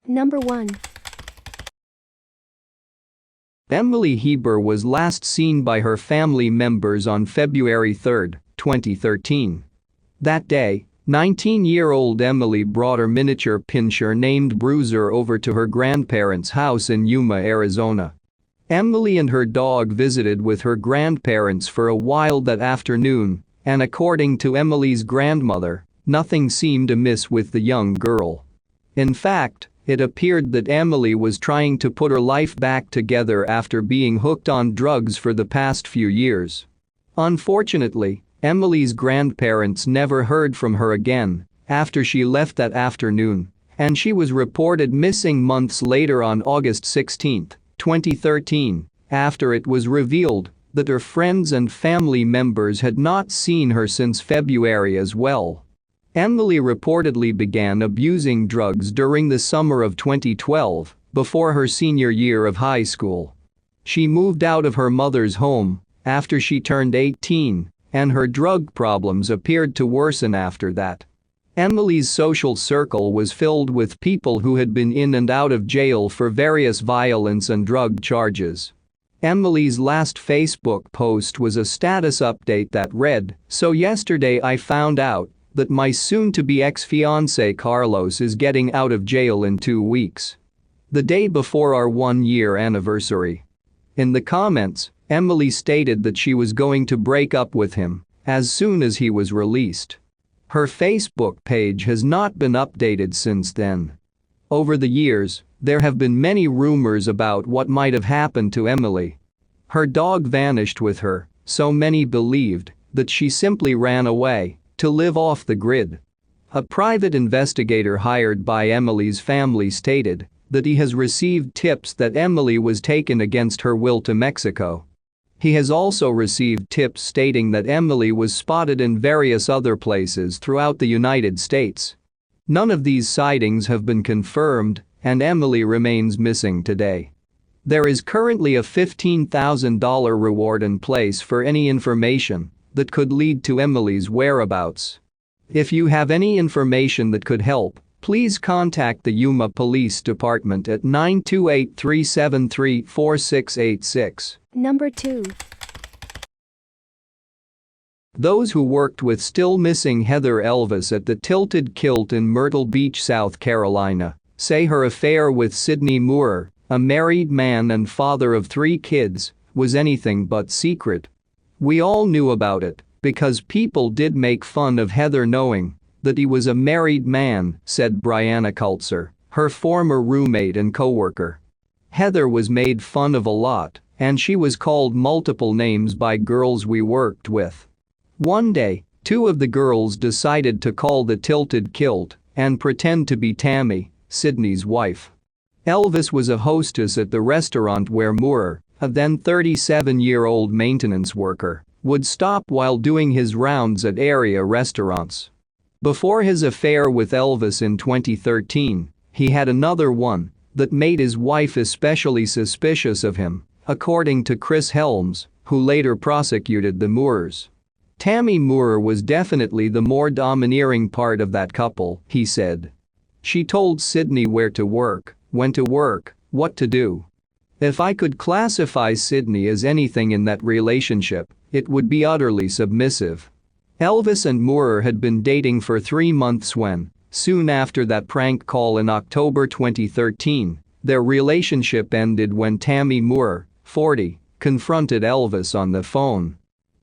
Number 1. Emily Hieber was last seen by her family members on February 3, 2013. That day, 19-year-old Emily brought her miniature pinscher named Bruiser over to her grandparents' house in Yuma, Arizona. Emily and her dog visited with her grandparents for a while that afternoon, and according to Emily's grandmother, nothing seemed amiss with the young girl. In fact, it appeared that Emily was trying to put her life back together after being hooked on drugs for the past few years. Unfortunately, Emily's grandparents never heard from her again after she left that afternoon, and she was reported missing months later on August 16, 2013, after it was revealed that her friends and family members had not seen her since February as well. Emily reportedly began abusing drugs during the summer of 2012, before her senior year of high school. She moved out of her mother's home after she turned 18, and her drug problems appeared to worsen after that. Emily's social circle was filled with people who had been in and out of jail for various violence and drug charges. Emily's last Facebook post was a status update that read, "So yesterday I found out that my soon-to-be ex-fiancé Carlos is getting out of jail in 2 weeks. The day before our 1-year anniversary." In the comments, Emily stated that she was going to break up with him as soon as he was released. Her Facebook page has not been updated since then. Over the years, there have been many rumors about what might have happened to Emily. Her dog vanished with her, so many believed that she simply ran away to live off the grid. A private investigator hired by Emily's family stated that he has received tips that Emily was taken against her will to Mexico. He has also received tips stating that Emily was spotted in various other places throughout the United States. None of these sightings have been confirmed, and Emily remains missing today. There is currently a $15,000 reward in place for any information that could lead to Emily's whereabouts. If you have any information that could help, please contact the Yuma Police Department at 928-373-4686. Number 2. Those who worked with still missing Heather Elvis at the Tilted Kilt in Myrtle Beach, South Carolina, say her affair with Sidney Moore, a married man and father of 3 kids, was anything but secret. "We all knew about it because people did make fun of Heather knowing that he was a married man," said Brianna Kultzer, her former roommate and coworker. "Heather was made fun of a lot, and she was called multiple names by girls we worked with. One day, 2 of the girls decided to call the Tilted Kilt and pretend to be Tammy, Sidney's wife. Elvis was a hostess at the restaurant where Moore, a then 37-year-old maintenance worker, would stop while doing his rounds at area restaurants. Before his affair with Elvis in 2013, he had another one that made his wife especially suspicious of him, according to Chris Helms, who later prosecuted the Moores. "Tammy Moore was definitely the more domineering part of that couple," he said. "She told Sidney where to work, when to work, what to do. If I could classify Sidney as anything in that relationship, it would be utterly submissive." Elvis and Moore had been dating for 3 months when, soon after that prank call in October 2013, their relationship ended when Tammy Moore, 40, confronted Elvis on the phone.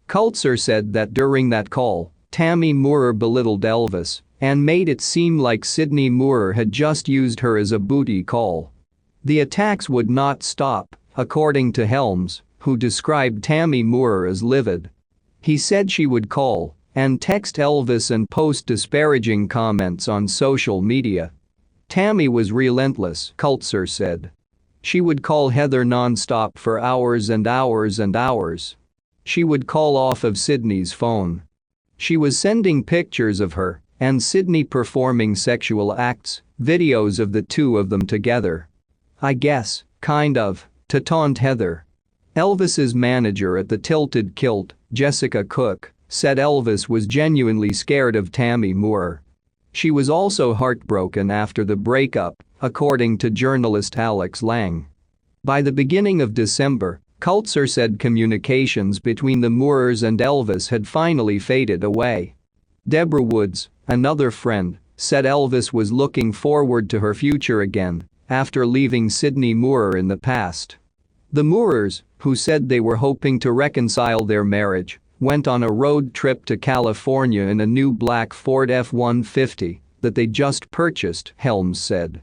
Kultzer said that during that call, Tammy Moore belittled Elvis and made it seem like Sidney Moore had just used her as a booty call. The attacks would not stop, according to Helms, who described Tammy Moore as livid. He said she would call and text Elvis and post disparaging comments on social media. "Tammy was relentless," Kultzer said. "She would call Heather non-stop for hours and hours and hours. She would call off of Sidney's phone. She was sending pictures of her and Sidney performing sexual acts, videos of the 2 of them together. I guess, kind of, to taunt Heather." Elvis's manager at the Tilted Kilt, Jessica Cook, said Elvis was genuinely scared of Tammy Moore. She was also heartbroken after the breakup according to journalist Alex Lang. By the beginning of December, Kulzer said communications between the Moorers and Elvis had finally faded away. Deborah Woods, another friend, said Elvis was looking forward to her future again after leaving Sydney Moorer in the past. The Moorers, who said they were hoping to reconcile their marriage, went on a road trip to California in a new black Ford F-150 that they just purchased, Helms said.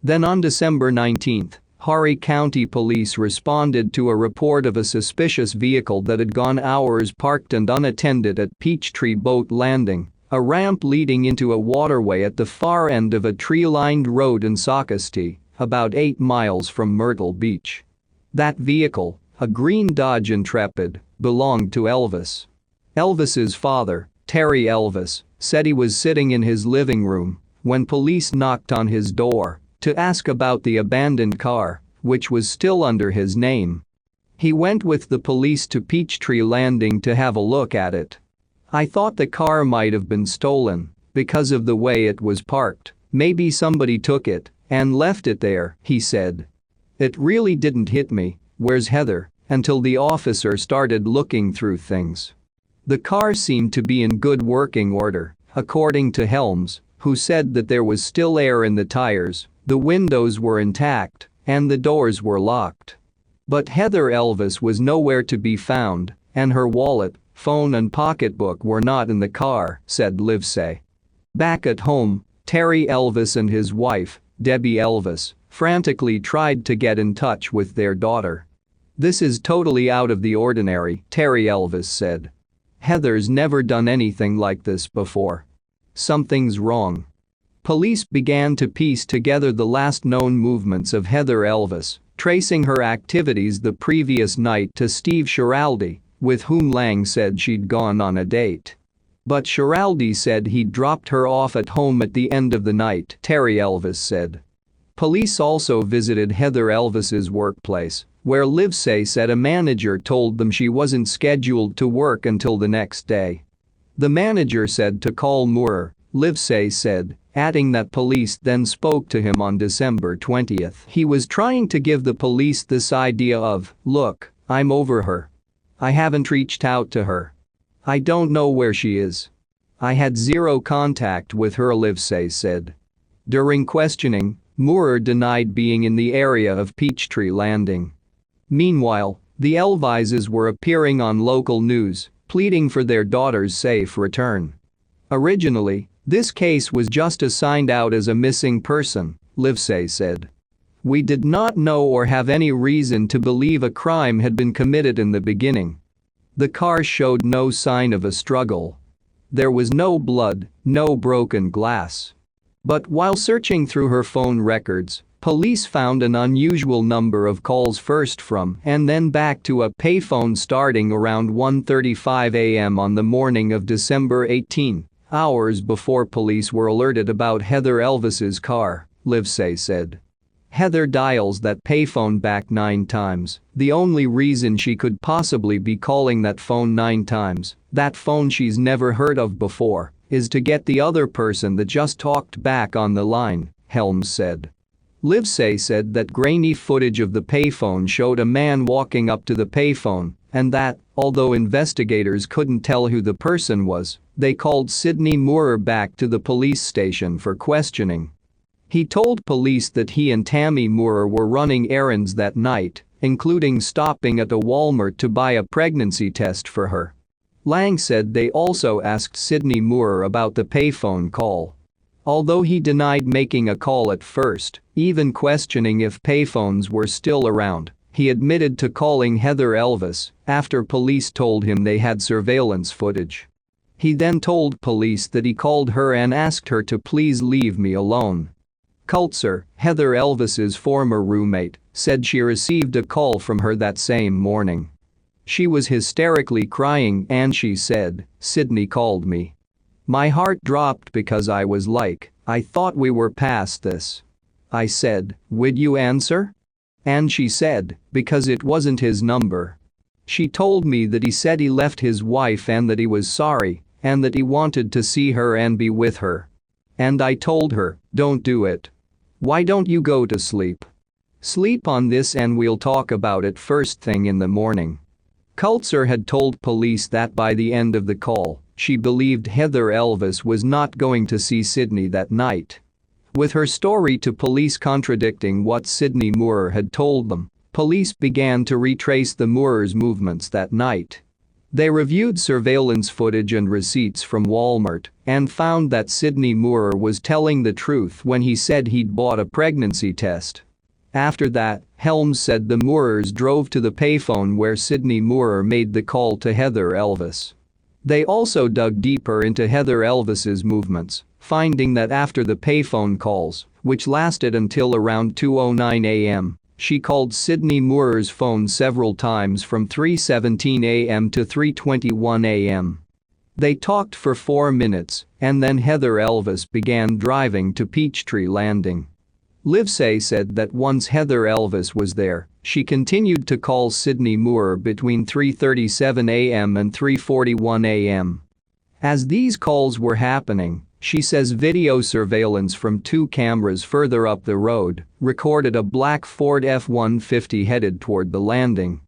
Then on December 19, Horry County Police responded to a report of a suspicious vehicle that had gone hours parked and unattended at Peachtree Boat Landing, a ramp leading into a waterway at the far end of a tree-lined road in Socastee, about 8 miles from Myrtle Beach. That vehicle, a green Dodge Intrepid, belonged to Elvis. Elvis's father, Terry Elvis, said he was sitting in his living room when police knocked on his door to ask about the abandoned car, which was still under his name. He went with the police to Peachtree Landing to have a look at it. I thought the car might have been stolen because of the way it was parked. Maybe somebody took it and left it there, he said. It really didn't hit me, where's Heather, until the officer started looking through things. The car seemed to be in good working order, according to Helms, who said that there was still air in the tires, the windows were intact, and the doors were locked. But Heather Elvis was nowhere to be found, and her wallet, phone and pocketbook were not in the car, said Livesay. Back at home, Terry Elvis and his wife, Debbie Elvis, frantically tried to get in touch with their daughter. This is totally out of the ordinary, Terry Elvis said. Heather's never done anything like this before. Something's wrong. Police began to piece together the last known movements of Heather Elvis, tracing her activities the previous night to Steve Schiraldi, with whom Lang said she'd gone on a date. But Schiraldi said he'd dropped her off at home at the end of the night, Terry Elvis said. Police also visited Heather Elvis's workplace, where Livesay said a manager told them she wasn't scheduled to work until the next day. The manager said to call Moorer, Livesay said, adding that police then spoke to him on December 20. He was trying to give the police this idea of, look, I'm over her. I haven't reached out to her. I don't know where she is. I had zero contact with her, Livesay said. During questioning, Moorer denied being in the area of Peachtree Landing. Meanwhile, the Elvises were appearing on local news, pleading for their daughter's safe return. Originally, this case was just assigned out as a missing person, Livesay said. We did not know or have any reason to believe a crime had been committed in the beginning. The car showed no sign of a struggle. There was no blood, no broken glass. But while searching through her phone records, police found an unusual number of calls, first from and then back to a payphone starting around 1:35 a.m. on the morning of December 18, hours before police were alerted about Heather Elvis's car, Livesay said. Heather dials that payphone back 9 times, the only reason she could possibly be calling that phone 9 times, that phone she's never heard of before, is to get the other person that just talked back on the line, Helms said. Livesay said that grainy footage of the payphone showed a man walking up to the payphone, and that, although investigators couldn't tell who the person was, they called Sydney Moorer back to the police station for questioning. He told police that he and Tammy Moorer were running errands that night, including stopping at a Walmart to buy a pregnancy test for her. Lang said they also asked Sydney Moorer about the payphone call. Although he denied making a call at first, even questioning if payphones were still around, he admitted to calling Heather Elvis after police told him they had surveillance footage. He then told police that he called her and asked her to please leave me alone. Kulzer, Heather Elvis's former roommate, said she received a call from her that same morning. She was hysterically crying and she said, "Sydney called me. My heart dropped because I was like, I thought we were past this. I said, would you answer? And she said, because it wasn't his number. She told me that he said he left his wife and that he was sorry and that he wanted to see her and be with her. And I told her, don't do it. Why don't you go to sleep? Sleep on this and we'll talk about it first thing in the morning." Kelsie had told police that by the end of the call, she believed Heather Elvis was not going to see Sydney that night. With her story to police contradicting what Sydney Moore had told them, police began to retrace the Moores' movements that night. They reviewed surveillance footage and receipts from Walmart and found that Sydney Moore was telling the truth when he said he'd bought a pregnancy test. After that, Helms said the Moores drove to the payphone where Sydney Moore made the call to Heather Elvis. They also dug deeper into Heather Elvis's movements, finding that after the payphone calls, which lasted until around 2:09 a.m., she called Sydney Moore's phone several times from 3:17 a.m. to 3:21 a.m. They talked for 4 minutes, and then Heather Elvis began driving to Peachtree Landing. Livesay said that once Heather Elvis was there, she continued to call Sydney Moore between 3:37 a.m. and 3:41 a.m. As these calls were happening, she says video surveillance from 2 cameras further up the road recorded a black Ford F-150 headed toward the landing.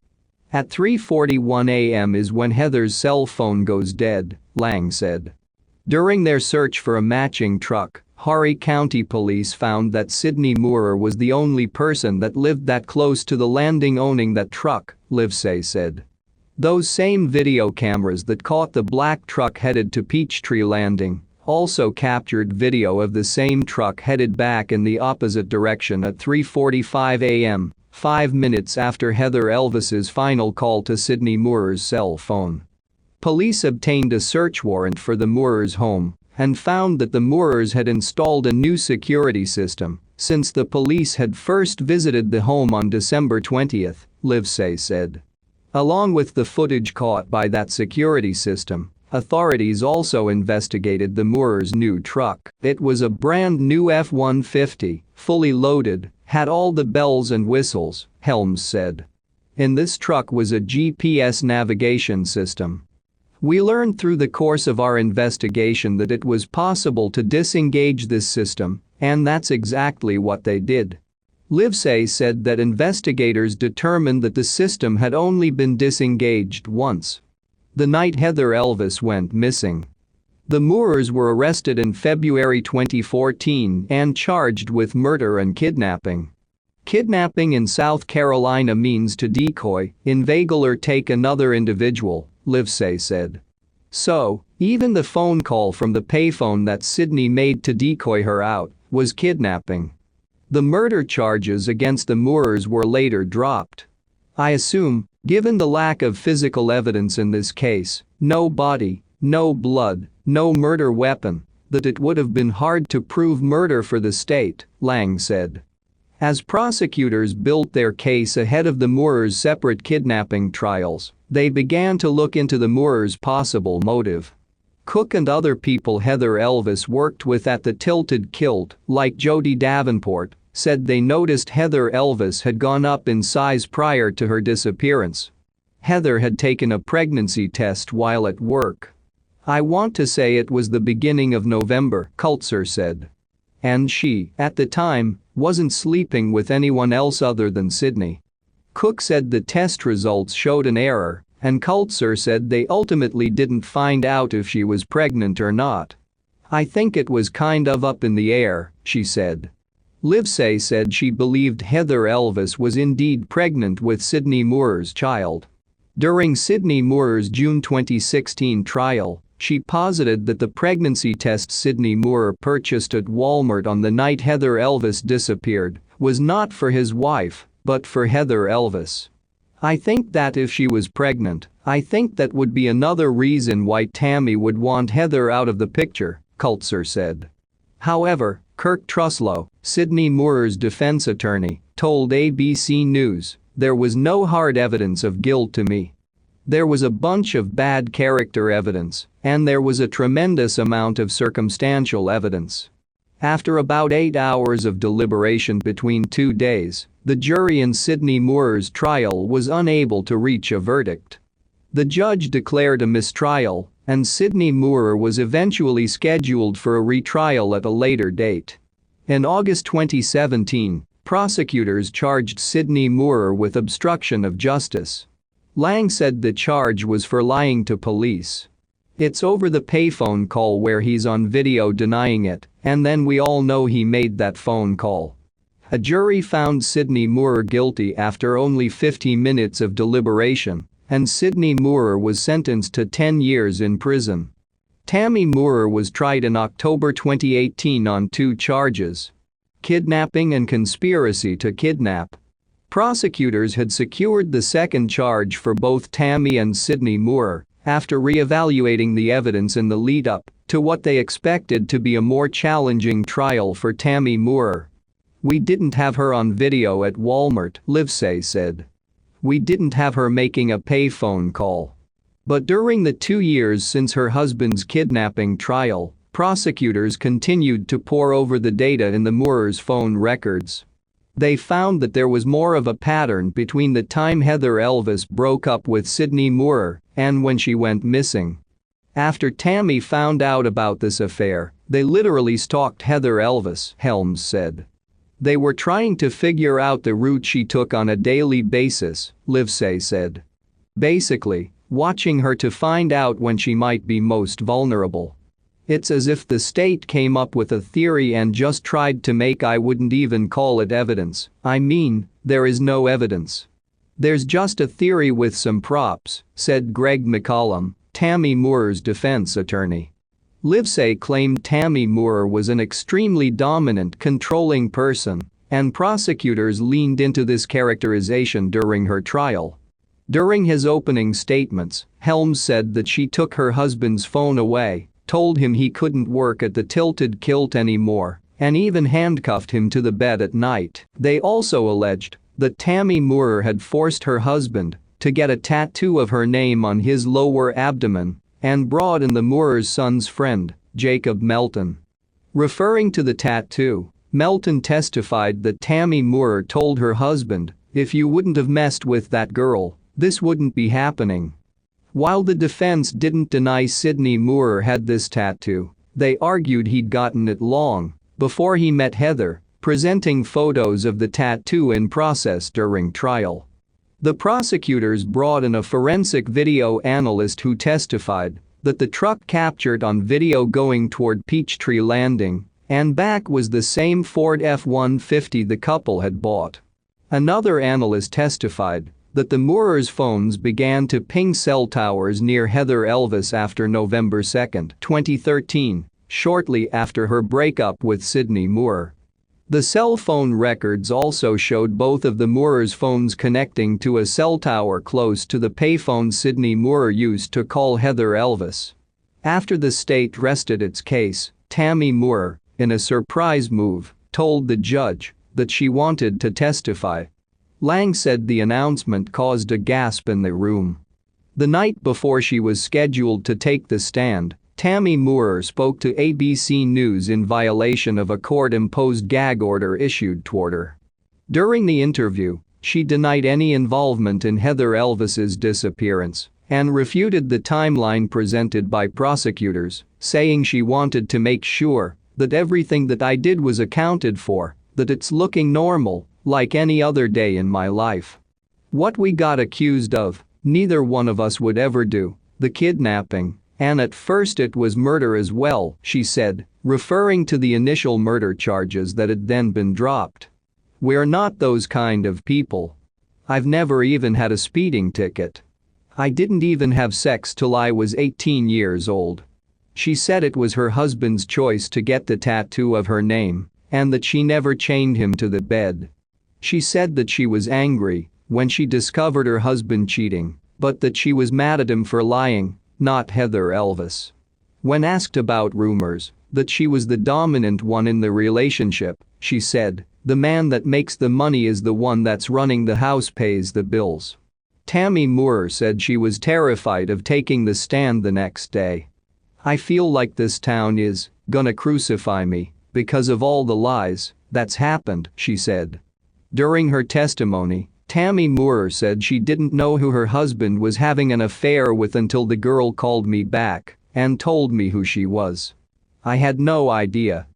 At 3:41 a.m. is when Heather's cell phone goes dead, Lang said. During their search for a matching truck, Horry County Police found that Sydney Moore was the only person that lived that close to the landing owning that truck, Livesay said. Those same video cameras that caught the black truck headed to Peachtree Landing also captured video of the same truck headed back in the opposite direction at 3:45 a.m., 5 minutes after Heather Elvis's final call to Sydney Moore's cell phone. Police obtained a search warrant for the Moores' home and found that the Moores had installed a new security system since the police had first visited the home on December 20, Livesay said. Along with the footage caught by that security system, authorities also investigated the Moores' new truck. It was a brand new F-150, fully loaded, had all the bells and whistles, Helms said. In this truck was a GPS navigation system. We learned through the course of our investigation that it was possible to disengage this system, and that's exactly what they did. Livesay said that investigators determined that the system had only been disengaged once. The night Heather Elvis went missing. The Moores were arrested in February 2014 and charged with murder and kidnapping. Kidnapping in South Carolina means to decoy, inveigle or take another individual, Livesay said. So, even the phone call from the payphone that Sydney made to decoy her out was kidnapping. The murder charges against the Moores were later dropped. I assume, given the lack of physical evidence in this case, no body, no blood, no murder weapon, that it would have been hard to prove murder for the state, Lang said. As prosecutors built their case ahead of the Moores' separate kidnapping trials, they began to look into the Moores' possible motive. Cook and other people Heather Elvis worked with at the Tilted Kilt, like Jody Davenport, said they noticed Heather Elvis had gone up in size prior to her disappearance. Heather had taken a pregnancy test while at work. I want to say it was the beginning of November, Kelsie said. And she, at the time, wasn't sleeping with anyone else other than Sydney. Cook said the test results showed an error, and Kelsie said they ultimately didn't find out if she was pregnant or not. I think it was kind of up in the air, she said. Livesay said she believed Heather Elvis was indeed pregnant with Sydney Moore's child. During Sydney Moore's June 2016 trial, she posited that the pregnancy test Sydney Moore purchased at Walmart on the night Heather Elvis disappeared was not for his wife, but for Heather Elvis. I think that if she was pregnant, I think that would be another reason why Tammy would want Heather out of the picture, Kelsie said. However, Kirk Truslow, Sydney Moore's defense attorney, told ABC News, "There was no hard evidence of guilt to me. There was a bunch of bad character evidence, and there was a tremendous amount of circumstantial evidence." After about 8 hours of deliberation between 2 days, the jury in Sydney Moore's trial was unable to reach a verdict. The judge declared a mistrial, and Sydney Moore was eventually scheduled for a retrial at a later date. In August 2017, prosecutors charged Sydney Moorer with obstruction of justice. Lang said the charge was for lying to police. "It's over the payphone call where he's on video denying it, and then we all know he made that phone call." A jury found Sydney Moorer guilty after only 50 minutes of deliberation, and Sydney Moorer was sentenced to 10 years in prison. Tammy Moorer was tried in October 2018 on 2 charges: kidnapping and conspiracy to kidnap. Prosecutors had secured the second charge for both Tammy and Sydney Moorer after re-evaluating the evidence in the lead-up to what they expected to be a more challenging trial for Tammy Moorer. "We didn't have her on video at Walmart," Livesay said. "We didn't have her making a payphone call." But during the 2 years since her husband's kidnapping trial, prosecutors continued to pore over the data in the Moorers' phone records. They found that there was more of a pattern between the time Heather Elvis broke up with Sydney Moorer and when she went missing. After Tammy found out about this affair, they literally stalked Heather Elvis, Helms said. "They were trying to figure out the route she took on a daily basis," Livesay said. "Basically, watching her to find out when she might be most vulnerable. It's as if the state came up with a theory and just tried to make. I wouldn't even call it evidence. I mean, there is no evidence. There's just a theory with some props," said Greg McCollum, Tammy Moorer's defense attorney. Livesay claimed Tammy Moorer was an extremely dominant, controlling person, and prosecutors leaned into this characterization during her trial. During his opening statements, Helms said that she took her husband's phone away, told him he couldn't work at the Tilted Kilt anymore, and even handcuffed him to the bed at night. They also alleged that Tammy Moorer had forced her husband to get a tattoo of her name on his lower abdomen and brought in the Moorers' son's friend, Jacob Melton. Referring to the tattoo, Melton testified that Tammy Moorer told her husband, "If you wouldn't have messed with that girl, this wouldn't be happening." While the defense didn't deny Sydney Moorer had this tattoo, they argued he'd gotten it long before he met Heather, presenting photos of the tattoo in process during trial. The prosecutors brought in a forensic video analyst who testified that the truck captured on video going toward Peachtree Landing and back was the same Ford F-150 the couple had bought. Another analyst testified that the Moorers' phones began to ping cell towers near Heather Elvis after November 2, 2013, shortly after her breakup with Sydney Moorer. The cell phone records also showed both of the Moorers' phones connecting to a cell tower close to the payphone Sydney Moorer used to call Heather Elvis. After the state rested its case, Tammy Moorer, in a surprise move, told the judge that she wanted to testify. Lang said the announcement caused a gasp in the room. The night before she was scheduled to take the stand, Tammy Moorer spoke to ABC News in violation of a court-imposed gag order issued toward her. During the interview, she denied any involvement in Heather Elvis's disappearance and refuted the timeline presented by prosecutors, saying she wanted to make sure that everything that I did was accounted for, that it's looking normal, like any other day in my life. What we got accused of, neither one of us would ever do, the kidnapping. And at first it was murder as well, she said, referring to the initial murder charges that had then been dropped. "We're not those kind of people. I've never even had a speeding ticket. I didn't even have sex till I was 18 years old." She said it was her husband's choice to get the tattoo of her name and that she never chained him to the bed. She said that she was angry when she discovered her husband cheating, but that she was mad at him for lying, not Heather Elvis. When asked about rumors that she was the dominant one in the relationship, she said, "The man that makes the money is the one that's running the house, pays the bills." Tammy Moorer said she was terrified of taking the stand the next day. "I feel like this town is gonna crucify me because of all the lies that's happened," she said. During her testimony, Tammy Moorer said she didn't know who her husband was having an affair with until the girl called me back and told me who she was. "I had no idea.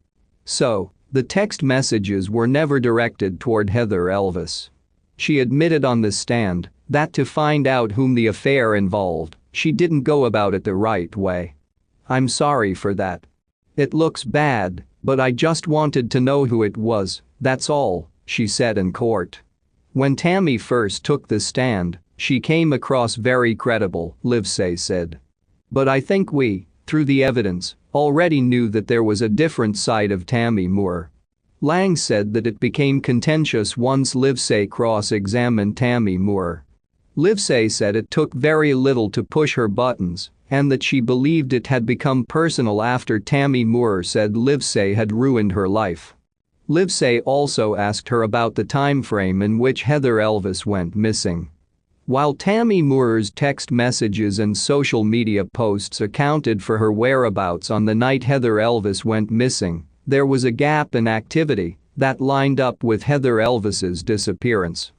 So, The text messages were never directed toward Heather Elvis. She admitted on the stand that to find out whom the affair involved, she didn't go about it the right way. "I'm sorry for that. It looks bad, but I just wanted to know who it was, that's all," she said in court. When Tammy first took the stand, she came across very credible, Livesay said. "But I think we, through the evidence, already knew that there was a different side of Tammy Moore." Lang said that it became contentious once Livesay cross-examined Tammy Moore. Livesay said it took very little to push her buttons and that she believed it had become personal after Tammy Moore said Livesay had ruined her life. Livesay also asked her about the time frame in which Heather Elvis went missing. While Tammy Moore's text messages and social media posts accounted for her whereabouts on the night Heather Elvis went missing, there was a gap in activity that lined up with Heather Elvis's disappearance.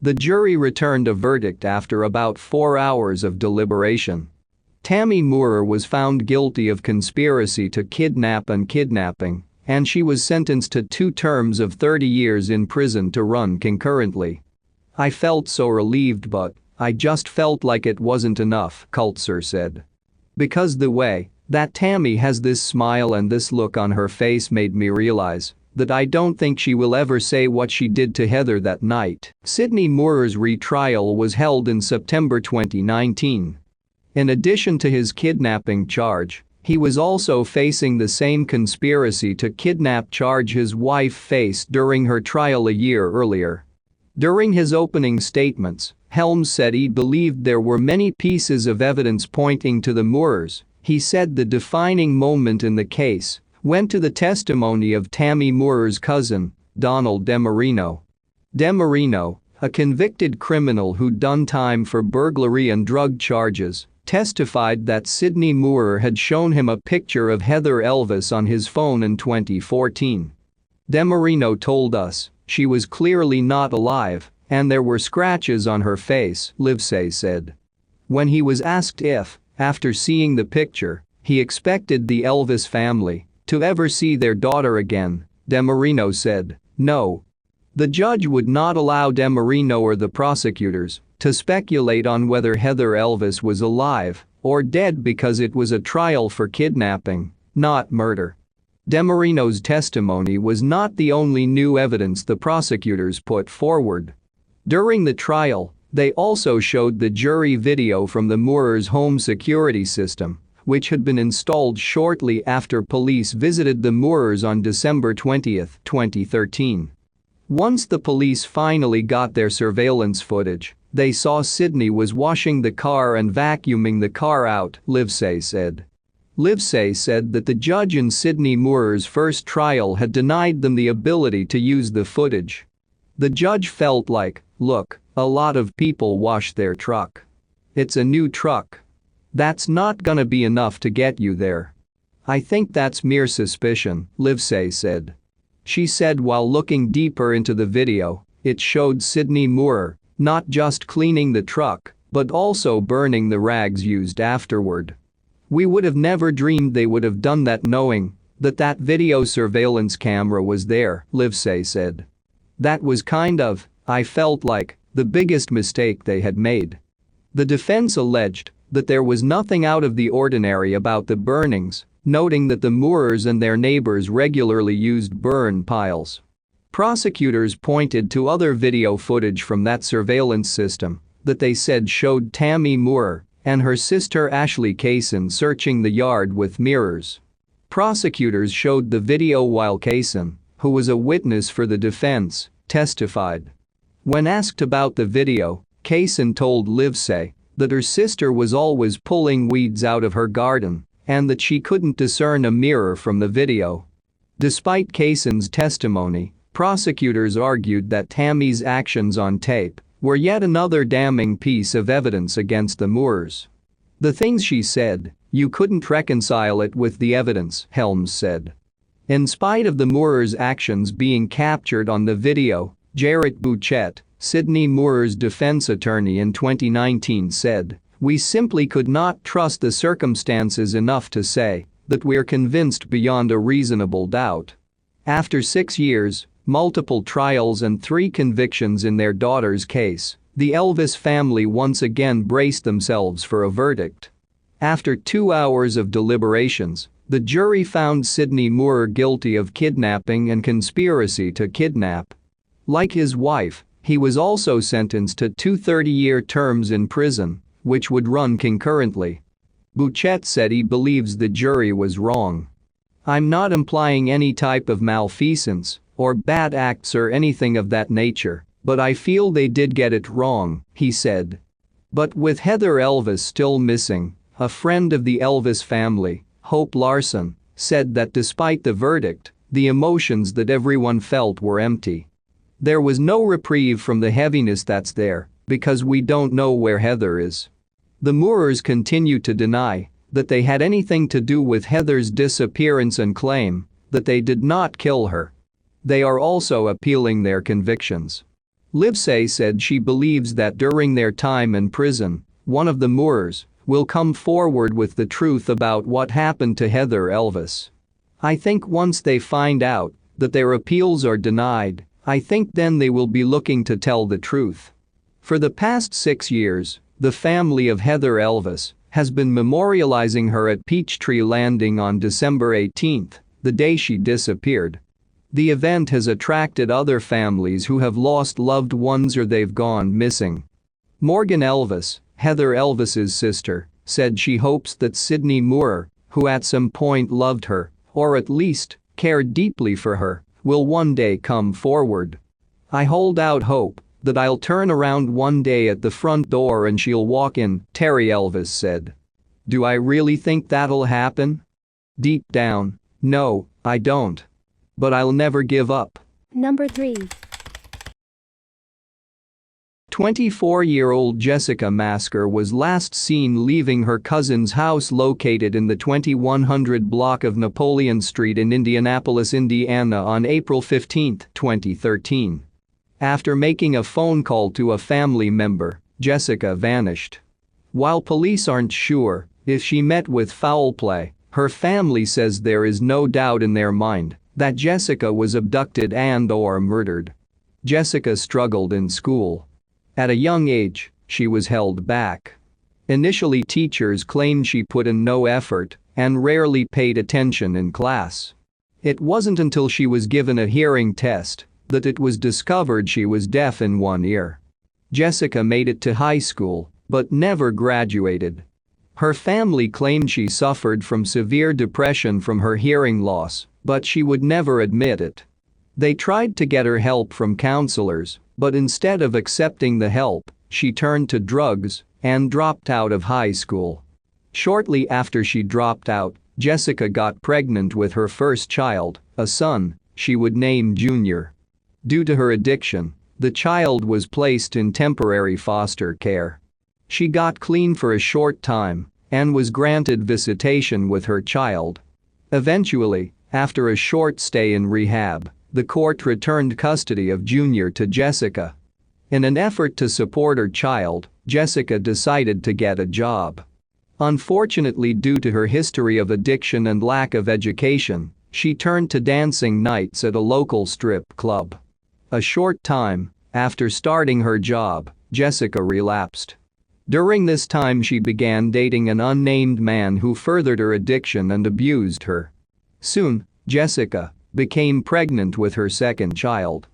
The jury returned a verdict after about 4 hours of deliberation. Tammy Moore was found guilty of conspiracy to kidnap and kidnapping, and she was sentenced to 2 terms of 30 years in prison to run concurrently. "I felt so relieved, but I just felt like it wasn't enough," Kulzer said. "Because the way that Tammy has this smile and this look on her face made me realize that I don't think she will ever say what she did to Heather that night." Sidney Moore's retrial was held in September 2019. In addition to his kidnapping charge, he was also facing the same conspiracy to kidnap charge his wife faced during her trial a year earlier. During his opening statements, Helms said he believed there were many pieces of evidence pointing to the Moores. He said the defining moment in the case went to the testimony of Tammy Moore's cousin, Donald DeMarino. DeMarino, a convicted criminal who'd done time for burglary and drug charges, testified that Sidney Moore had shown him a picture of Heather Elvis on his phone in 2014. DeMarino told us, "She was clearly not alive, and there were scratches on her face," Livesay said. When he was asked if, after seeing the picture, he expected the Elvis family to ever see their daughter again, DeMarino said, "No." The judge would not allow DeMarino or the prosecutors to speculate on whether Heather Elvis was alive or dead because it was a trial for kidnapping, not murder. DeMarino's testimony was not the only new evidence the prosecutors put forward. During the trial, they also showed the jury video from the Moores' home security system, which had been installed shortly after police visited the Moores on December 20, 2013. Once the police finally got their surveillance footage, they saw Sidney was washing the car and vacuuming the car out, Livesay said. Livesay said that the judge in Sidney Moore's first trial had denied them the ability to use the footage. The judge felt like, "Look, a lot of people wash their truck. It's a new truck. That's not gonna be enough to get you there." "I think that's mere suspicion," Livesay said. She said while looking deeper into the video, it showed Sidney Moore not just cleaning the truck, but also burning the rags used afterward. "We would have never dreamed they would have done that knowing that video surveillance camera was there," Livesay said. "That was kind of, I felt like, the biggest mistake they had made." The defense alleged that there was nothing out of the ordinary about the burnings, noting that the Moores and their neighbors regularly used burn piles. Prosecutors pointed to other video footage from that surveillance system that they said showed Tammy Moore and her sister Ashley Kayann searching the yard with mirrors. Prosecutors showed the video while Kayann, who was a witness for the defense, testified. When asked about the video, Kayann told Livesay that her sister was always pulling weeds out of her garden and that she couldn't discern a mirror from the video. Despite Kayann's testimony, prosecutors argued that Tammy's actions on tape were yet another damning piece of evidence against the Moores. "The things she said, you couldn't reconcile it with the evidence," Helms said. In spite of the Moores' actions being captured on the video, Jarrett Bouchette, Sidney Moore's defense attorney in 2019 said, "We simply could not trust the circumstances enough to say that we're convinced beyond a reasonable doubt." After 6 years, multiple trials and 3 convictions in their daughter's case, the Elvis family once again braced themselves for a verdict. After 2 hours of deliberations, the jury found Sydney Moore guilty of kidnapping and conspiracy to kidnap. Like his wife, he was also sentenced to 2 30-year terms in prison, which would run concurrently. Bouchette said he believes the jury was wrong. "I'm not implying any type of malfeasance or bad acts or anything of that nature, but I feel they did get it wrong," he said. But with Heather Elvis still missing, a friend of the Elvis family, Hope Larson, said that despite the verdict, the emotions that everyone felt were empty. "There was no reprieve from the heaviness that's there, because we don't know where Heather is." The Moores continue to deny that they had anything to do with Heather's disappearance and claim that they did not kill her. They are also appealing their convictions. Livesay said she believes that during their time in prison, one of the Moores will come forward with the truth about what happened to Heather Elvis. "I think once they find out that their appeals are denied, I think then they will be looking to tell the truth." For the past 6 years, the family of Heather Elvis has been memorializing her at Peachtree Landing on December 18, the day she disappeared. The event has attracted other families who have lost loved ones or they've gone missing. Morgan Elvis, Heather Elvis's sister, said she hopes that Sydney Moore, who at some point loved her, or at least cared deeply for her, will one day come forward. "I hold out hope that I'll turn around one day at the front door and she'll walk in," Terry Elvis said. "Do I really think that'll happen? Deep down, no, I don't. But I'll never give up." Number 3. 24-year-old Kessica Masker was last seen leaving her cousin's house located in the 2100 block of Napoleon Street in Indianapolis, Indiana on April 15, 2013. After making a phone call to a family member, Kessica vanished. While police aren't sure if she met with foul play, her family says there is no doubt in their mind that Kessica was abducted and/or murdered. Kessica struggled in school. At a young age, she was held back. Initially, teachers claimed she put in no effort and rarely paid attention in class. It wasn't until she was given a hearing test that it was discovered she was deaf in one ear. Kessica made it to high school, but never graduated. Her family claimed she suffered from severe depression from her hearing loss, but she would never admit it. They tried to get her help from counselors, but instead of accepting the help, she turned to drugs and dropped out of high school. Shortly after she dropped out, Kessica got pregnant with her first child, a son she would name Junior. Due to her addiction, the child was placed in temporary foster care. She got clean for a short time and was granted visitation with her child. Eventually, after a short stay in rehab, the court returned custody of Junior to Kessica. In an effort to support her child, Kessica decided to get a job. Unfortunately, due to her history of addiction and lack of education, she turned to dancing nights at a local strip club. A short time after starting her job, Kessica relapsed. During this time, she began dating an unnamed man who furthered her addiction and abused her. Soon, Kessica became pregnant with her second child.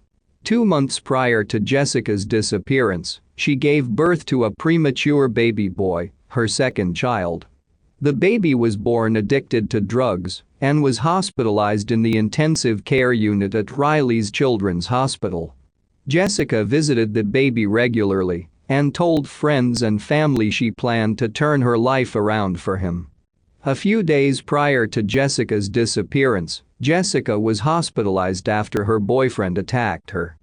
2 months prior to Kessica's disappearance, she gave birth to a premature baby boy, her second child. The baby was born addicted to drugs and was hospitalized in the intensive care unit at Riley's Children's Hospital. Kessica visited the baby regularly and told friends and family she planned to turn her life around for him. A few days prior to Kessica's disappearance, Kessica was hospitalized after her boyfriend attacked her.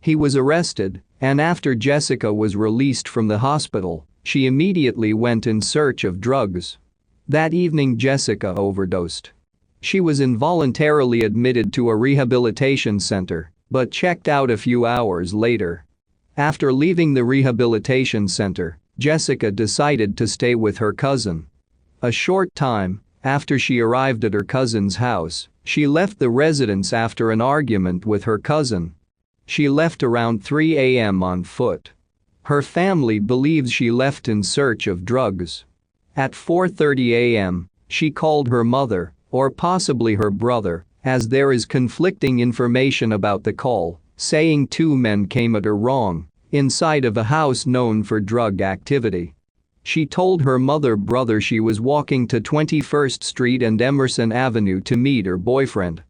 He was arrested, and after Kessica was released from the hospital, she immediately went in search of drugs. That evening, Kessica overdosed. She was involuntarily admitted to a rehabilitation center, but checked out a few hours later. After leaving the rehabilitation center, Kessica decided to stay with her cousin. A short time After she arrived at her cousin's house, she left the residence after an argument with her cousin. She left around 3 a.m. on foot. Her family believes she left in search of drugs. At 4:30 a.m., she called her mother, or possibly her brother, as there is conflicting information about the call, saying two men came at her wrong, inside of a house known for drug activity. She told her brother she was walking to 21st Street and Emerson Avenue to meet her boyfriend.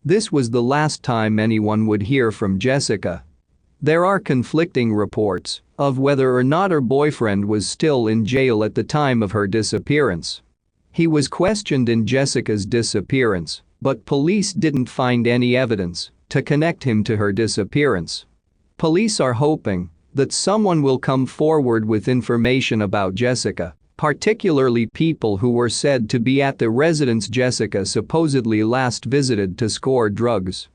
This was the last time anyone would hear from Jessica. There are conflicting reports of whether or not her boyfriend was still in jail at the time of her disappearance. He was questioned in Jessica's disappearance, but police didn't find any evidence to connect him to her disappearance. Police are hoping that someone will come forward with information about Jessica, particularly people who were said to be at the residence Jessica supposedly last visited to score drugs.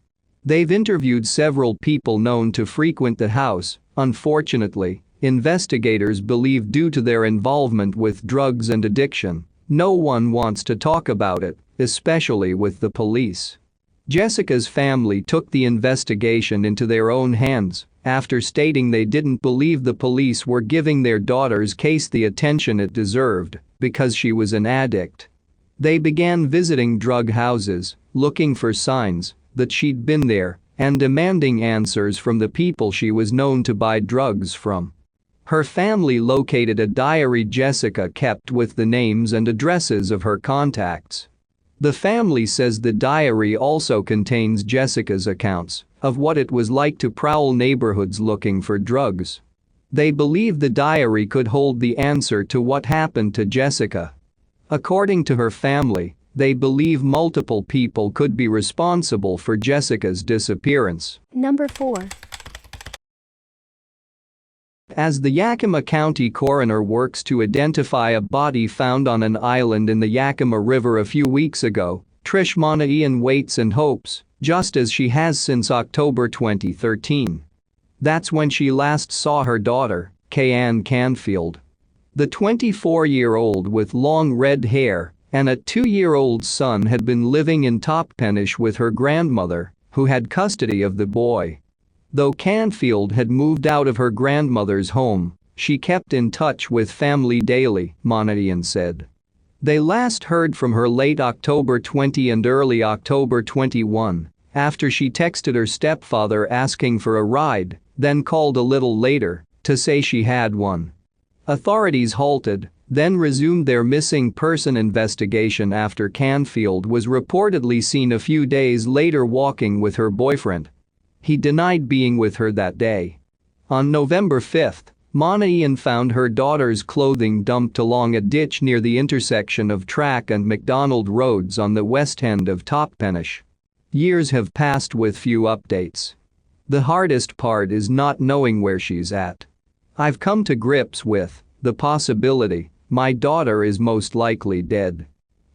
They've interviewed several people known to frequent the house. Unfortunately, investigators believe due to their involvement with drugs and addiction, no one wants to talk about it, especially with the police. Jessica's family took the investigation into their own hands after stating they didn't believe the police were giving their daughter's case the attention it deserved because she was an addict. They began visiting drug houses, looking for signs that she'd been there and demanding answers from the people she was known to buy drugs from. Her family located a diary Jessica kept with the names and addresses of her contacts. The family says the diary also contains Jessica's accounts of what it was like to prowl neighborhoods looking for drugs. They believe the diary could hold the answer to what happened to Jessica. According to her family, they believe multiple people could be responsible for Jessica's disappearance. Number 4. As the Yakima County coroner works to identify a body found on an island in the Yakima River a few weeks ago, Trish Monahan waits and hopes, just as she has since October 2013. That's when she last saw her daughter, Kayann Canfield. The 24-year-old with long red hair and a 2-year-old son had been living in Toppenish with her grandmother, who had custody of the boy. Though Canfield had moved out of her grandmother's home, she kept in touch with family daily, Monahan said. They last heard from her late October 20 and early October 21, after she texted her stepfather asking for a ride, then called a little later to say she had one. Authorities halted, then resumed their missing person investigation after Canfield was reportedly seen a few days later walking with her boyfriend. He denied being with her that day. On November 5, Monahan found her daughter's clothing dumped along a ditch near the intersection of Track and McDonald Roads on the west end of Toppenish. Years have passed with few updates. The hardest part is not knowing where she's at. I've come to grips with the possibility my daughter is most likely dead.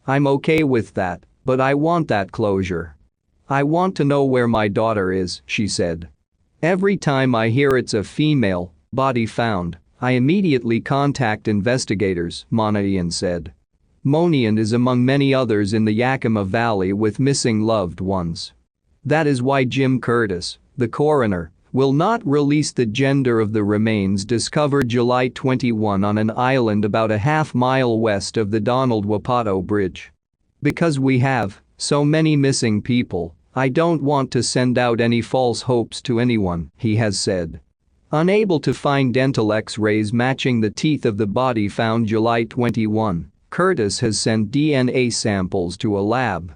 I'm okay with that, but I want that closure. I want to know where my daughter is, she said. Every time I hear it's a female body found, I immediately contact investigators, Monahan said. Monahan is among many others in the Yakima Valley with missing loved ones. That is why Jim Curtis, the coroner, will not release the gender of the remains discovered July 21 on an island about a half-mile west of the Donald Wapato Bridge. Because we have so many missing people, I don't want to send out any false hopes to anyone, he has said. Unable to find dental X-rays matching the teeth of the body found July 21, Curtis has sent DNA samples to a lab.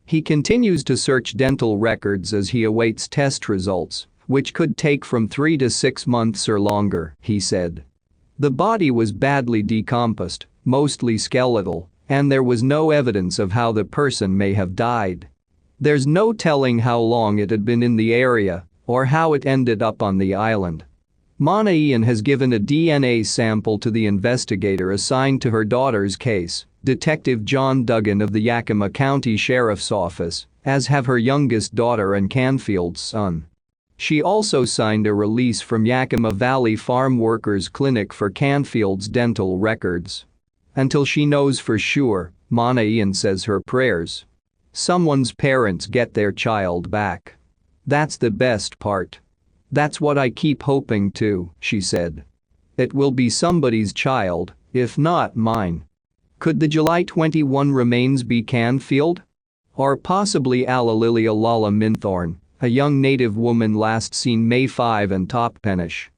He continues to search dental records as he awaits test results, which could take from 3 to 6 months or longer, he said. The body was badly decomposed, mostly skeletal, and there was no evidence of how the person may have died. There's no telling how long it had been in the area or how it ended up on the island. Monahan has given a DNA sample to the investigator assigned to her daughter's case, Detective John Duggan of the Yakima County Sheriff's Office, as have her youngest daughter and Canfield's son. She also signed a release from Yakima Valley Farm Workers Clinic for Canfield's dental records. Until she knows for sure, Mana Ian says her prayers. Someone's parents get their child back. That's the best part. That's what I keep hoping too, she said. It will be somebody's child, if not mine. Could the July 21 remains be Canfield? Or possibly Alalilia Lala Minthorn, a young native woman last seen May 5 in Toppenish?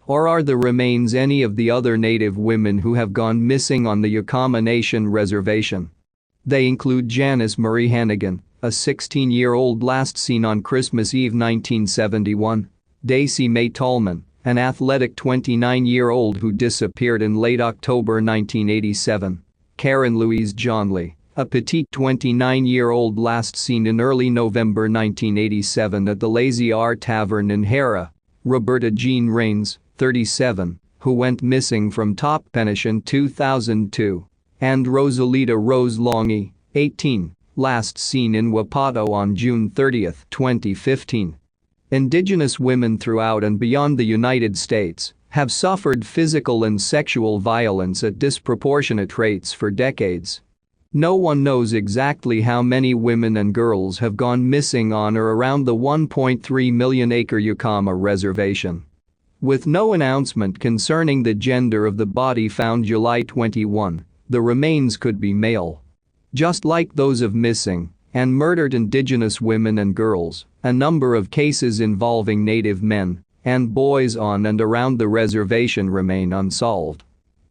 Or are the remains any of the other native women who have gone missing on the Yakama Nation reservation? They include Janice Marie Hannigan, a 16-year-old last seen on Christmas Eve 1971, Daisy Mae Tallman, an athletic 29-year-old who disappeared in late October 1987, Karen Louise Johnley, a petite 29-year-old last seen in early November 1987 at the Lazy R Tavern in Hera, Roberta Jean Rains, 37, who went missing from Toppenish in 2002, and Rosalita Rose Longy, 18, last seen in Wapato on June 30, 2015. Indigenous women throughout and beyond the United States have suffered physical and sexual violence at disproportionate rates for decades. No one knows exactly how many women and girls have gone missing on or around the 1.3 million acre Yakama reservation. With no announcement concerning the gender of the body found July 21, the remains could be male. Just like those of missing and murdered Indigenous women and girls, a number of cases involving Native men and boys on and around the reservation remain unsolved.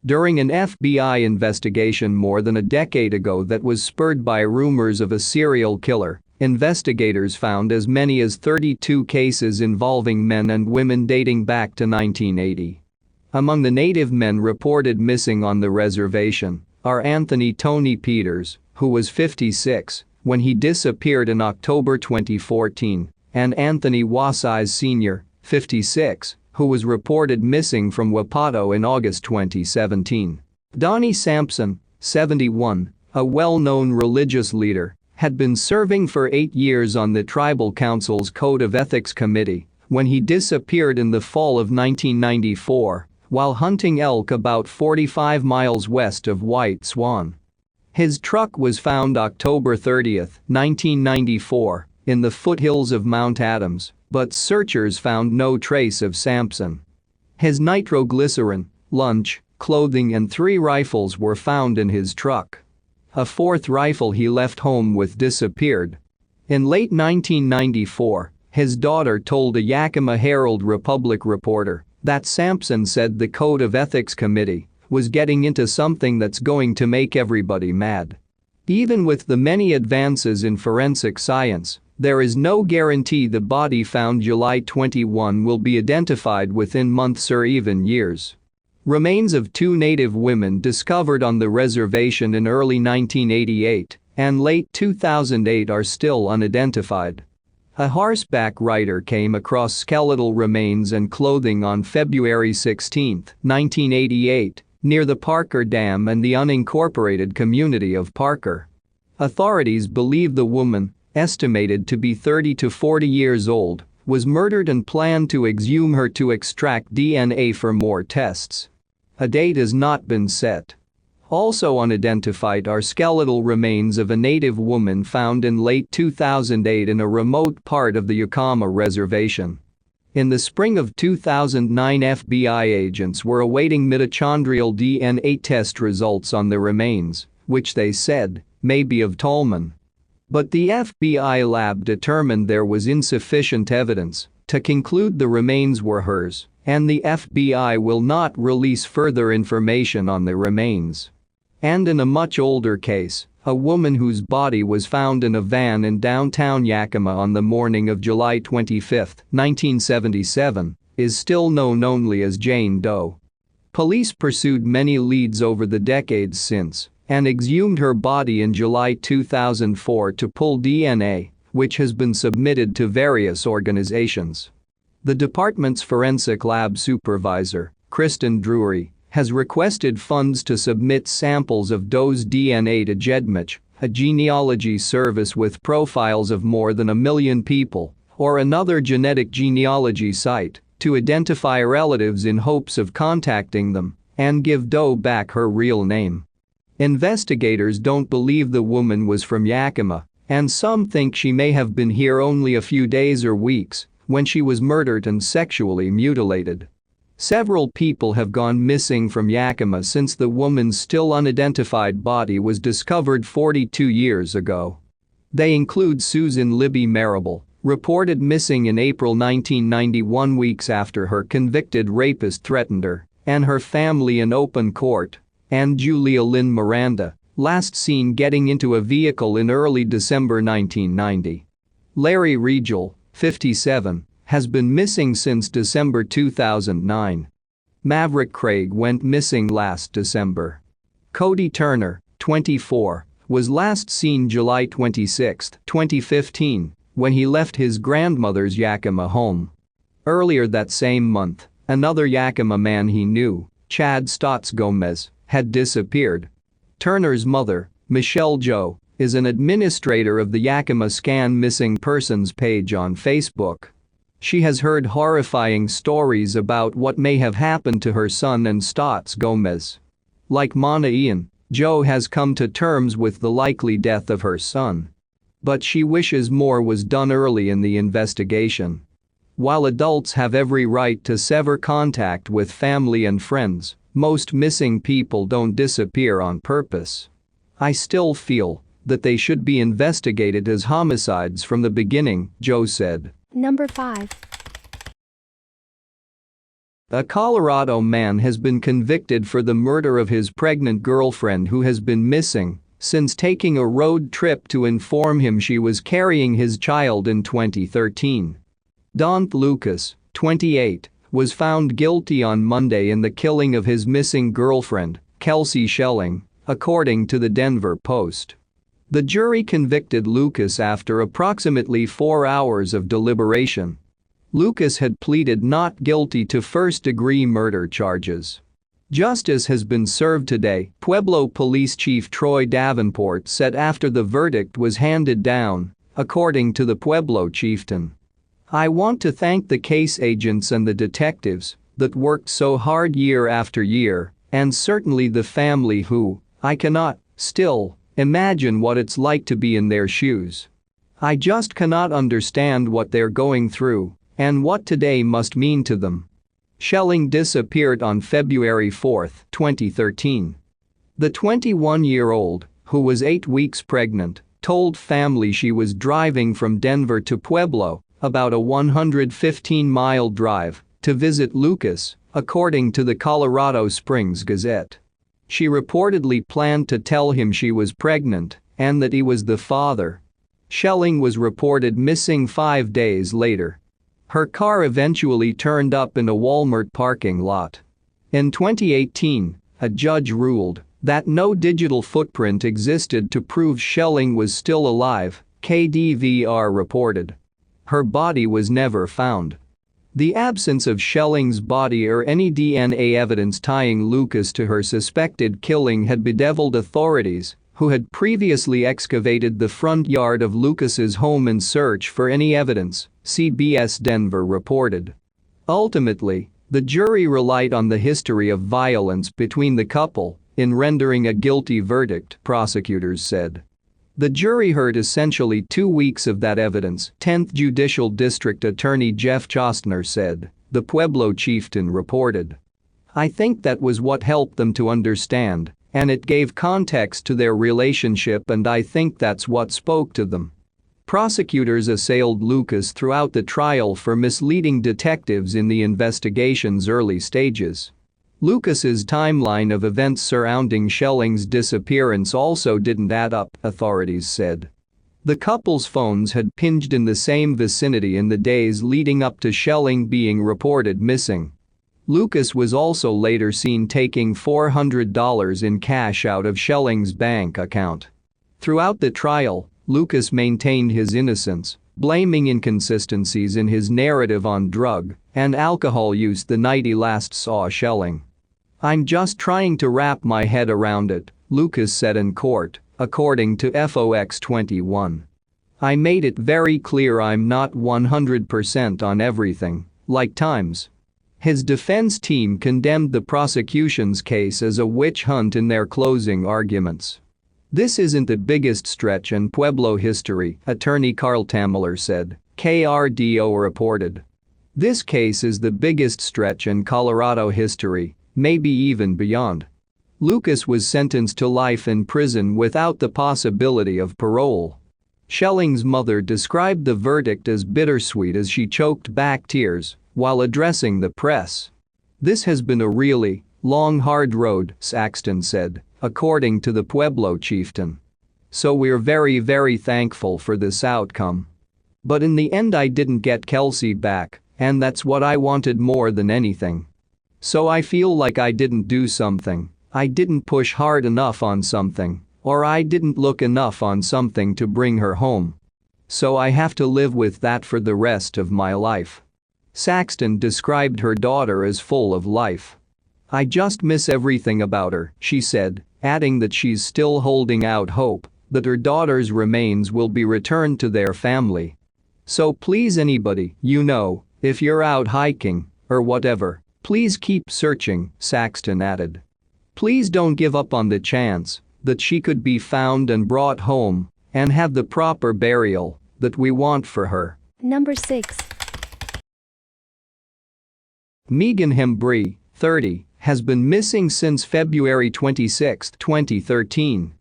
During an FBI investigation more than a decade ago that was spurred by rumors of a serial killer, investigators found as many as 32 cases involving men and women dating back to 1980. Among the Native men reported missing on the reservation are Anthony Tony Peters, who was 56 when he disappeared in October 2014, and Anthony Wasais Sr., 56, who was reported missing from Wapato in August 2017. Donnie Sampson, 71, a well-known religious leader, had been serving for 8 years on the Tribal Council's Code of Ethics Committee when he disappeared in the fall of 1994 while hunting elk about 45 miles west of White Swan. His truck was found October 30, 1994, in the foothills of Mount Adams, but searchers found no trace of Sampson. His nitroglycerin, lunch, clothing and 3 rifles were found in his truck. A 4th rifle he left home with disappeared. In late 1994, his daughter told a Yakima Herald-Republic reporter that Sampson said the Code of Ethics Committee was getting into something that's going to make everybody mad. Even with the many advances in forensic science, there is no guarantee the body found July 21 will be identified within months or even years. Remains of 2 Native women discovered on the reservation in early 1988 and late 2008 are still unidentified. A horseback rider came across skeletal remains and clothing on February 16, 1988, near the Parker Dam and the unincorporated community of Parker. Authorities believe the woman, estimated to be 30 to 40 years old, was murdered and planned to exhume her to extract DNA for more tests. A date has not been set. Also unidentified are skeletal remains of a Native woman found in late 2008 in a remote part of the Yakama reservation. In the spring of 2009, FBI agents were awaiting mitochondrial DNA test results on the remains, which they said may be of Tallman. But the FBI lab determined there was insufficient evidence to conclude the remains were hers, and the FBI will not release further information on the remains. And in a much older case, a woman whose body was found in a van in downtown Yakima on the morning of July 25, 1977, is still known only as Jane Doe. Police pursued many leads over the decades since and exhumed her body in July 2004 to pull DNA, which has been submitted to various organizations. The department's forensic lab supervisor, Kristen Drury, has requested funds to submit samples of Doe's DNA to GEDmatch, a genealogy service with profiles of more than 1 million people, or another genetic genealogy site, to identify relatives in hopes of contacting them and give Doe back her real name. Investigators don't believe the woman was from Yakima, and some think she may have been here only a few days or weeks when she was murdered and sexually mutilated. Several people have gone missing from Yakima since the woman's still unidentified body was discovered 42 years ago. They include Susan Libby Marable, reported missing in April 1991 weeks after her convicted rapist threatened her and her family in open court, and Julia Lynn Miranda, last seen getting into a vehicle in early December 1990. Larry Regel, 57, has been missing since December 2009. Maverick Craig went missing last December. Cody Turner, 24, was last seen July 26, 2015, when he left his grandmother's Yakima home. Earlier that same month, another Yakima man he knew, Chad Stotts Gomez, had disappeared. Turner's mother, Michelle Joe, is an administrator of the Yakima Scan Missing Persons page on Facebook. She has heard horrifying stories about what may have happened to her son and Stotts Gomez. Like Mona Ian, Joe has come to terms with the likely death of her son. But she wishes more was done early in the investigation. While adults have every right to sever contact with family and friends, most missing people don't disappear on purpose. I still feel that they should be investigated as homicides from the beginning, Joe said. Number 5. A Colorado man has been convicted for the murder of his pregnant girlfriend who has been missing since taking a road trip to inform him she was carrying his child in 2013. Daunt Lucas, 28, was found guilty on Monday in the killing of his missing girlfriend, Kelsie Schelling, according to the Denver Post. The jury convicted Lucas after approximately 4 hours of deliberation. Lucas had pleaded not guilty to first-degree murder charges. Justice has been served today, Pueblo Police Chief Troy Davenport said after the verdict was handed down, according to the Pueblo chieftain. I want to thank the case agents and the detectives that worked so hard year after year, and certainly the family who, I cannot, still, imagine what it's like to be in their shoes. I just cannot understand what they're going through and what today must mean to them. Schelling disappeared on February 4, 2013. The 21-year-old, who was 8 weeks pregnant, told family she was driving from Denver to Pueblo, about a 115-mile drive, to visit Lucas, according to the Colorado Springs Gazette. She reportedly planned to tell him she was pregnant and that he was the father. Schelling was reported missing 5 days later. Her car eventually turned up in a Walmart parking lot. In 2018, a judge ruled that no digital footprint existed to prove Schelling was still alive, KDVR reported. Her body was never found. The absence of Schelling's body or any DNA evidence tying Lucas to her suspected killing had bedeviled authorities, who had previously excavated the front yard of Lucas's home in search for any evidence, CBS Denver reported. Ultimately, the jury relied on the history of violence between the couple in rendering a guilty verdict, prosecutors said. The jury heard essentially 2 weeks of that evidence, 10th Judicial District Attorney Jeff Chostner said, the Pueblo chieftain reported. I think that was what helped them to understand, and it gave context to their relationship, and I think that's what spoke to them. Prosecutors assailed Lucas throughout the trial for misleading detectives in the investigation's early stages. Lucas's timeline of events surrounding Schelling's disappearance also didn't add up, authorities said. The couple's phones had pinged in the same vicinity in the days leading up to Schelling being reported missing. Lucas was also later seen taking $400 in cash out of Schelling's bank account. Throughout the trial, Lucas maintained his innocence, blaming inconsistencies in his narrative on drug and alcohol use the night he last saw Schelling. I'm just trying to wrap my head around it, Lucas said in court, according to FOX 21. I made it very clear I'm not 100% on everything, like times. His defense team condemned the prosecution's case as a witch hunt in their closing arguments. "This isn't the biggest stretch in Pueblo history," attorney Carl Tammeler said, KRDO reported. "This case is the biggest stretch in Colorado history, maybe even beyond." Lucas was sentenced to life in prison without the possibility of parole. Schelling's mother described the verdict as bittersweet as she choked back tears while addressing the press. "This has been a really long, hard road," Saxton said, according to the Pueblo chieftain. "So we're very thankful for this outcome. But in the end I didn't get Kelsie back, and that's what I wanted more than anything. So I feel like I didn't do something, I didn't push hard enough on something, or I didn't look enough on something to bring her home. So I have to live with that for the rest of my life." Saxton described her daughter as full of life. "I just miss everything about her," she said, adding that she's still holding out hope that her daughter's remains will be returned to their family. "So please anybody, if you're out hiking or whatever, please keep searching," Saxton added. "Please don't give up on the chance that she could be found and brought home and have the proper burial that we want for her." Number 6. Maegan Hembree, 30, has been missing since February 26, 2013.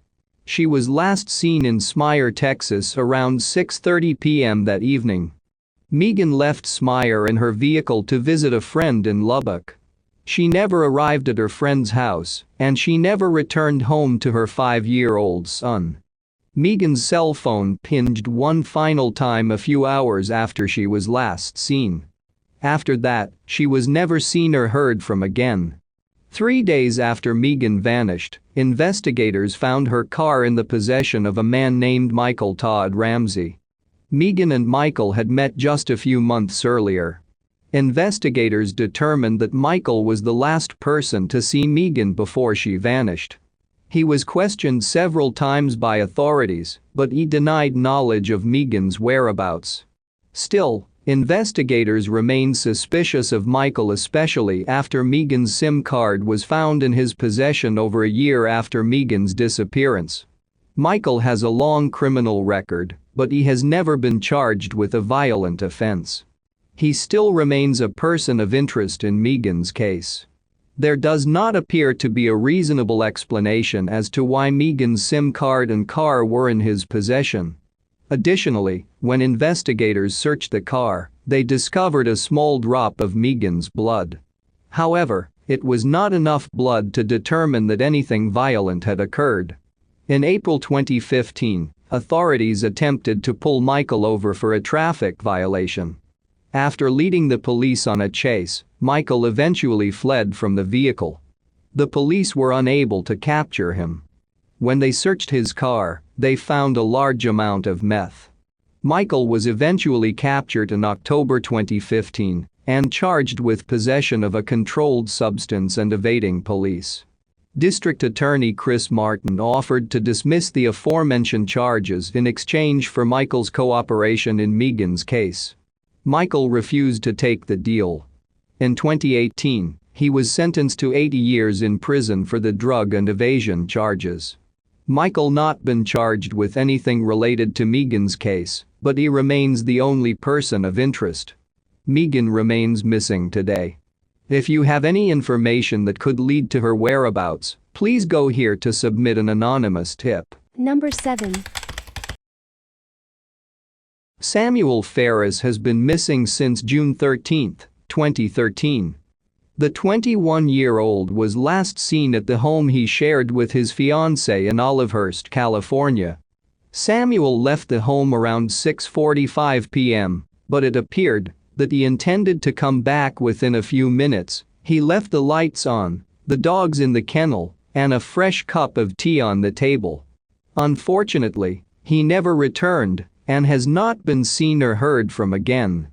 She was last seen in Smyre, Texas around 6:30 p.m. that evening. Maegan left Smyre in her vehicle to visit a friend in Lubbock. She never arrived at her friend's house, and she never returned home to her 5-year-old son. Maegan's cell phone pinged one final time a few hours after she was last seen. After that, she was never seen or heard from again. 3 days after Maegan vanished, investigators found her car in the possession of a man named Michael Todd Ramsey. Maegan and Michael had met just a few months earlier. Investigators determined that Michael was the last person to see Maegan before she vanished. He was questioned several times by authorities, but he denied knowledge of Maegan's whereabouts. Still, investigators remained suspicious of Michael, especially after Maegan's SIM card was found in his possession over a year after Maegan's disappearance. Michael has a long criminal record, but he has never been charged with a violent offense. He still remains a person of interest in Maegan's case. There does not appear to be a reasonable explanation as to why Maegan's SIM card and car were in his possession. Additionally, when investigators searched the car, they discovered a small drop of Maegan's blood. However, it was not enough blood to determine that anything violent had occurred. In April 2015, authorities attempted to pull Michael over for a traffic violation. After leading the police on a chase, Michael eventually fled from the vehicle. The police were unable to capture him. When they searched his car, they found a large amount of meth. Michael was eventually captured in October 2015 and charged with possession of a controlled substance and evading police. District Attorney Chris Martin offered to dismiss the aforementioned charges in exchange for Michael's cooperation in Maegan's case. Michael refused to take the deal. In 2018, he was sentenced to 80 years in prison for the drug and evasion charges. Michael not been charged with anything related to Maegan's case, but he remains the only person of interest. Maegan remains missing today. If you have any information that could lead to her whereabouts, please go here to submit an anonymous tip. Number 7. Samuel Pharis has been missing since June 13, 2013. The 21-year-old was last seen at the home he shared with his fiancée in Olivehurst, California. Samuel left the home around 6:45 p.m., but it appeared that he intended to come back within a few minutes. He left the lights on, the dogs in the kennel, and a fresh cup of tea on the table. Unfortunately, he never returned and has not been seen or heard from again.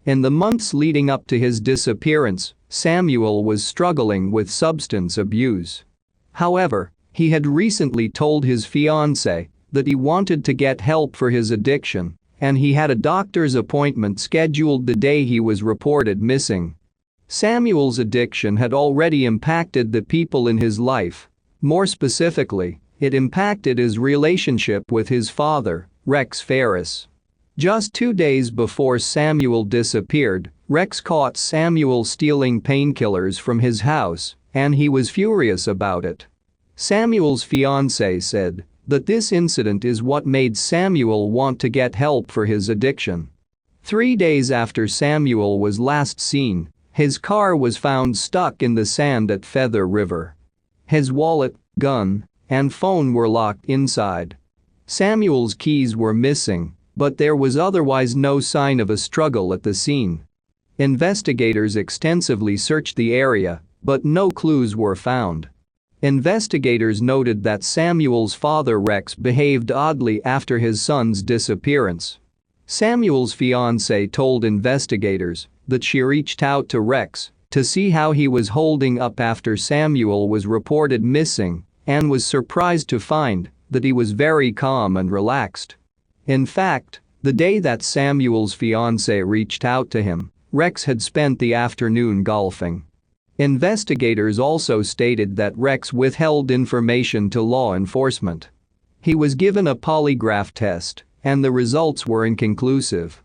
In the months leading up to his disappearance, Samuel was struggling with substance abuse. However, he had recently told his fiancée that he wanted to get help for his addiction, and he had a doctor's appointment scheduled the day he was reported missing. Samuel's addiction had already impacted the people in his life. More specifically, it impacted his relationship with his father, Rex Pharis. Just 2 days before Samuel disappeared, Rex caught Samuel stealing painkillers from his house, and he was furious about it. Samuel's fiancée said that this incident is what made Samuel want to get help for his addiction. 3 days after Samuel was last seen, his car was found stuck in the sand at Feather River. His wallet, gun, and phone were locked inside. Samuel's keys were missing, but there was otherwise no sign of a struggle at the scene. Investigators extensively searched the area, but no clues were found. Investigators noted that Samuel's father Rex behaved oddly after his son's disappearance. Samuel's fiancée told investigators that she reached out to Rex to see how he was holding up after Samuel was reported missing and was surprised to find that he was very calm and relaxed. In fact, the day that Samuel's fiancée reached out to him, Rex had spent the afternoon golfing. Investigators also stated that Rex withheld information to law enforcement. He was given a polygraph test, and the results were inconclusive.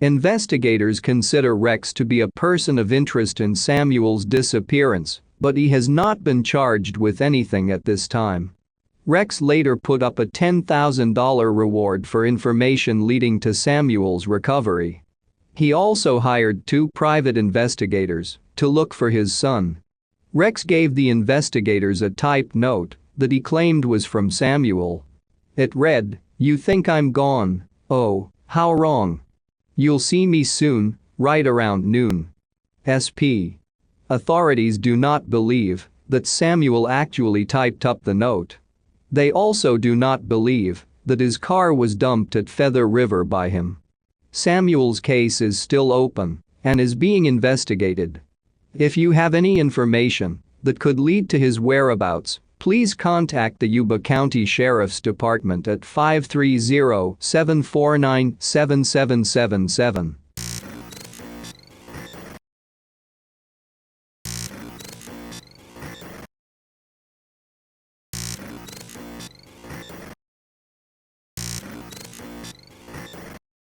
Investigators consider Rex to be a person of interest in Samuel's disappearance, but he has not been charged with anything at this time. Rex later put up a $10,000 reward for information leading to Samuel's recovery. He also hired 2 private investigators to look for his son. Rex gave the investigators a typed note that he claimed was from Samuel. It read, "You think I'm gone? Oh, how wrong. You'll see me soon, right around noon. SP." Authorities do not believe that Samuel actually typed up the note. They also do not believe that his car was dumped at Feather River by him. Samuel's case is still open and is being investigated. If you have any information that could lead to his whereabouts, please contact the Yuba County Sheriff's Department at 530-749-7777.